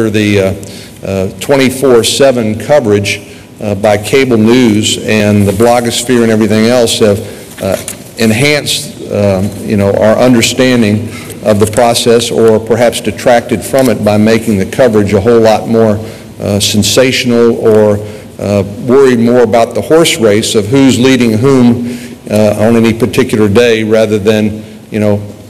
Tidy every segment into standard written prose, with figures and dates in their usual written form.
the 24/7 coverage by cable news and the blogosphere and everything else have enhanced, our understanding of the process, or perhaps detracted from it by making the coverage a whole lot more sensational, or worried more about the horse race of who's leading whom on any particular day, rather than,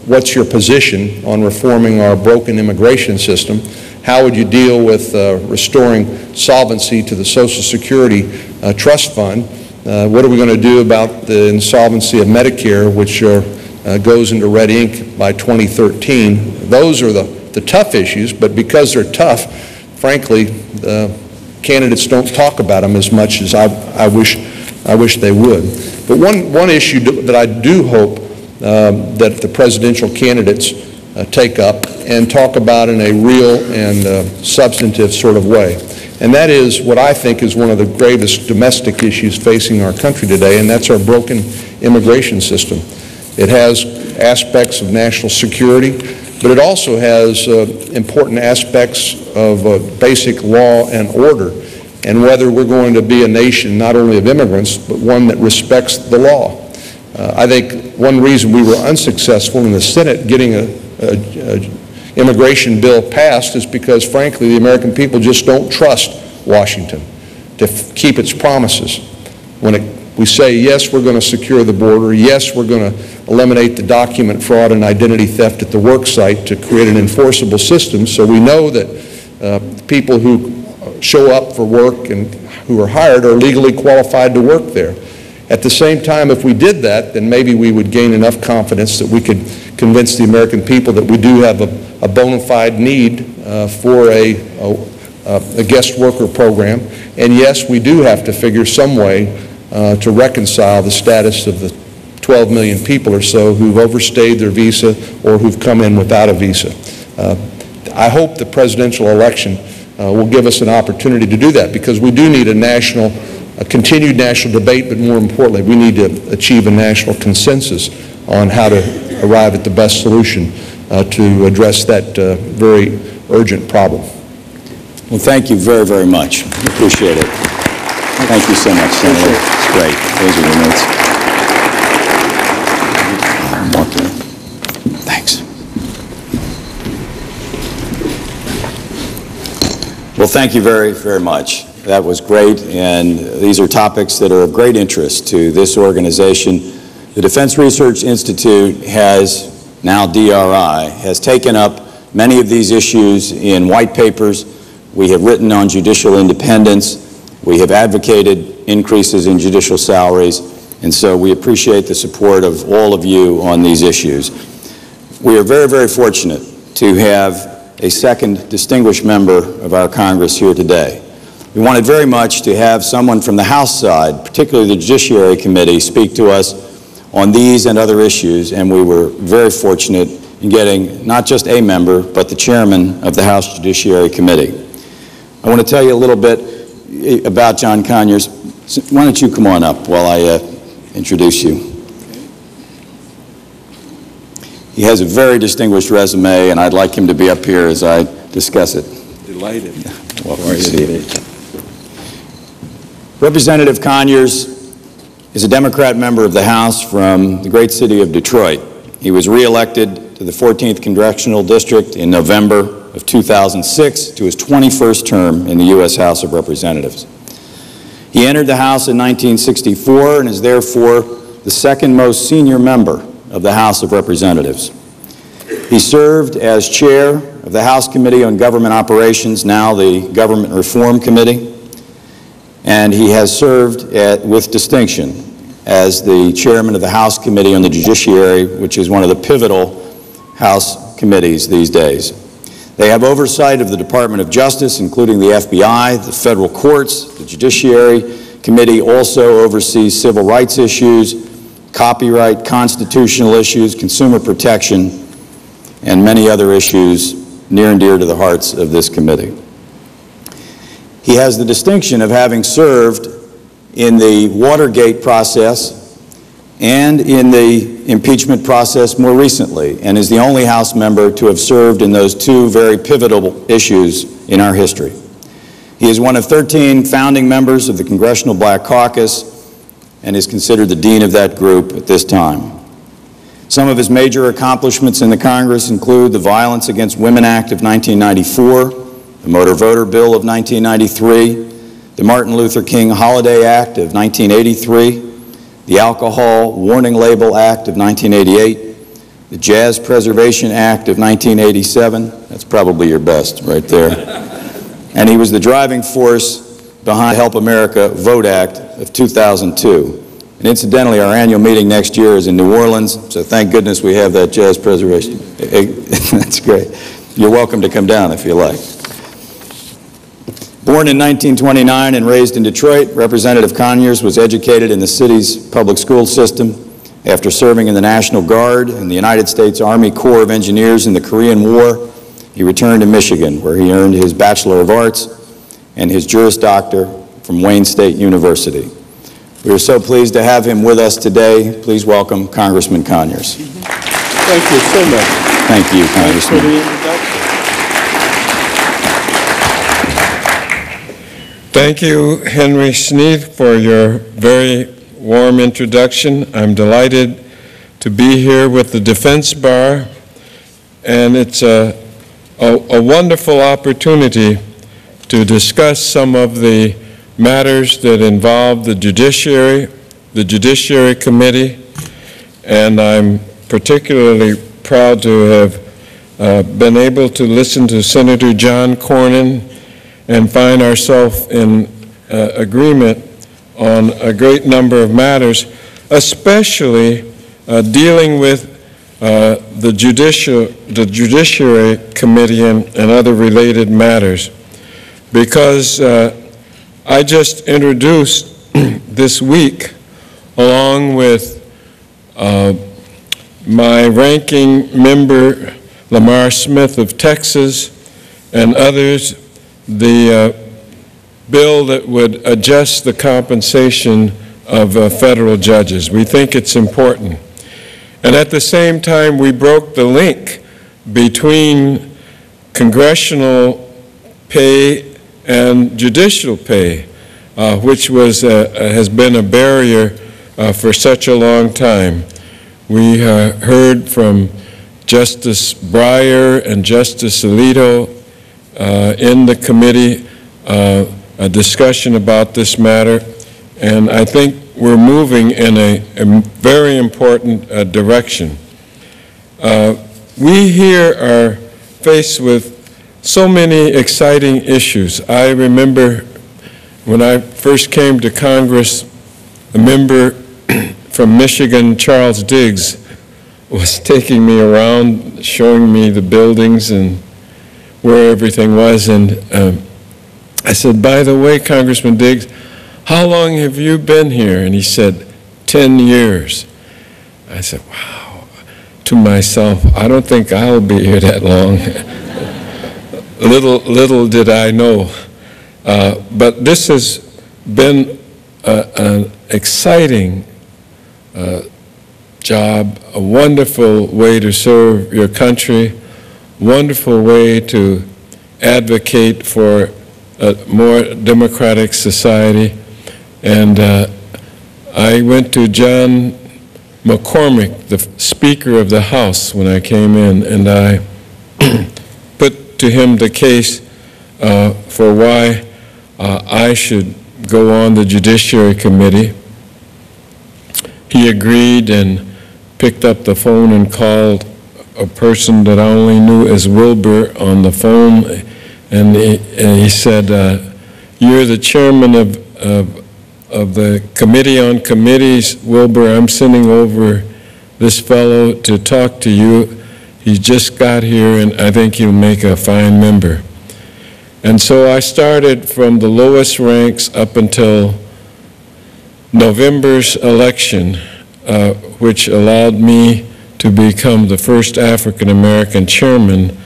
what's your position on reforming our broken immigration system? How would you deal with restoring solvency to the Social Security Trust Fund? What are we going to do about the insolvency of Medicare, which goes into red ink by 2013? Those are the tough issues, but because they're tough, frankly, candidates don't talk about them as much as I wish they would. But one issue that I do hope that the presidential candidates take up and talk about in a real and substantive sort of way, and that is what I think is one of the gravest domestic issues facing our country today, and that's our broken immigration system. It has aspects of national security, but it also has important aspects of basic law and order, and whether we're going to be a nation not only of immigrants, but one that respects the law. I think one reason we were unsuccessful in the Senate getting an immigration bill passed is because, frankly, the American people just don't trust Washington to keep its promises. When we say, yes, we're going to secure the border, yes, we're going to eliminate the document fraud and identity theft at the work site to create an enforceable system, so we know that people who show up for work and who are hired are legally qualified to work there. At the same time, if we did that, then maybe we would gain enough confidence that we could convince the American people that we do have a bona fide need for a guest worker program. And yes, we do have to figure some way to reconcile the status of the 12 million people or so who've overstayed their visa or who've come in without a visa. I hope the presidential election will give us an opportunity to do that, because we do need a continued national debate, but more importantly, we need to achieve a national consensus on how to arrive at the best solution to address that very urgent problem. Well, thank you very, very much. Appreciate it. Thank you so much, Senator. It's great. Those are your notes. Thanks. Well, thank you very, very much. That was great, and these are topics that are of great interest to this organization. The Defense Research Institute has, now DRI, has taken up many of these issues in white papers. We have written on judicial independence. We have advocated increases in judicial salaries, and so we appreciate the support of all of you on these issues. We are very, very fortunate to have a second distinguished member of our Congress here today. We wanted very much to have someone from the House side, particularly the Judiciary Committee, speak to us on these and other issues, and we were very fortunate in getting not just a member, but the chairman of the House Judiciary Committee. I want to tell you a little bit about John Conyers. Why don't you come on up while I introduce you? He has a very distinguished resume, and I'd like him to be up here as I discuss it. Delighted. Welcome, Steve. Representative Conyers is a Democrat member of the House from the great city of Detroit. He was re-elected to the 14th Congressional District in November of 2006 to his 21st term in the U.S. House of Representatives. He entered the House in 1964 and is therefore the second most senior member of the House of Representatives. He served as chair of the House Committee on Government Operations, now the Government Reform Committee, and he has served with distinction as the chairman of the House Committee on the Judiciary, which is one of the pivotal House committees these days. They have oversight of the Department of Justice, including the FBI, the federal courts. The Judiciary Committee also oversees civil rights issues, copyright, constitutional issues, consumer protection, and many other issues near and dear to the hearts of this committee. He has the distinction of having served in the Watergate process and in the impeachment process more recently, and is the only House member to have served in those two very pivotal issues in our history. He is one of 13 founding members of the Congressional Black Caucus and is considered the dean of that group at this time. Some of his major accomplishments in the Congress include the Violence Against Women Act of 1994, the Motor Voter Bill of 1993, the Martin Luther King Holiday Act of 1983, the Alcohol Warning Label Act of 1988, the Jazz Preservation Act of 1987, that's probably your best right there, and he was the driving force behind the Help America Vote Act of 2002. And incidentally, our annual meeting next year is in New Orleans, so thank goodness we have that jazz preservation. That's great. You're welcome to come down if you like. Born in 1929 and raised in Detroit, Representative Conyers was educated in the city's public school system. After serving in the National Guard and the United States Army Corps of Engineers in the Korean War, he returned to Michigan, where he earned his Bachelor of Arts and his Juris Doctor from Wayne State University. We are so pleased to have him with us today. Please welcome Congressman Conyers. Thank you so much. Thank you, Congressman. Thanks for the introduction. Thank you, Henry Sneed, for your very warm introduction. I'm delighted to be here with the Defense Bar, and it's a wonderful opportunity to discuss some of the matters that involve the Judiciary Committee, and I'm particularly proud to have been able to listen to Senator John Cornyn and find ourselves in agreement on a great number of matters, especially dealing with the Judiciary Committee and other related matters. Because I just introduced this week, along with my ranking member, Lamar Smith of Texas, and others, the bill that would adjust the compensation of federal judges. We think it's important. And at the same time, we broke the link between congressional pay and judicial pay, which has been a barrier for such a long time. We heard from Justice Breyer and Justice Alito in the committee a discussion about this matter, and I think we're moving in a very important direction. We here are faced with so many exciting issues. I remember when I first came to Congress, a member from Michigan, Charles Diggs, was taking me around, showing me the buildings and where everything was, and I said, by the way, Congressman Diggs, how long have you been here? And he said, 10 years. I said, wow. To myself, I don't think I'll be here that long. Little did I know. But this has been an exciting job, a wonderful way to serve your country, wonderful way to advocate for a more democratic society. And I went to John McCormick, the Speaker of the House, when I came in, and I put to him the case for why I should go on the Judiciary Committee. He agreed and picked up the phone and called a person that I only knew as Wilbur on the phone, and he said, you're the chairman of the Committee on Committees, Wilbur. I'm sending over this fellow to talk to you. He just got here, and I think he'll make a fine member. And so I started from the lowest ranks up until November's election, which allowed me to become the first African-American chairman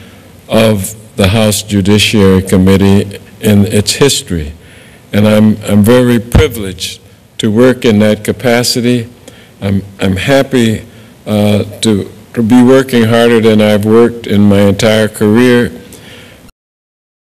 of the House Judiciary Committee in its history. And I'm very privileged to work in that capacity. I'm happy to be working harder than I've worked in my entire career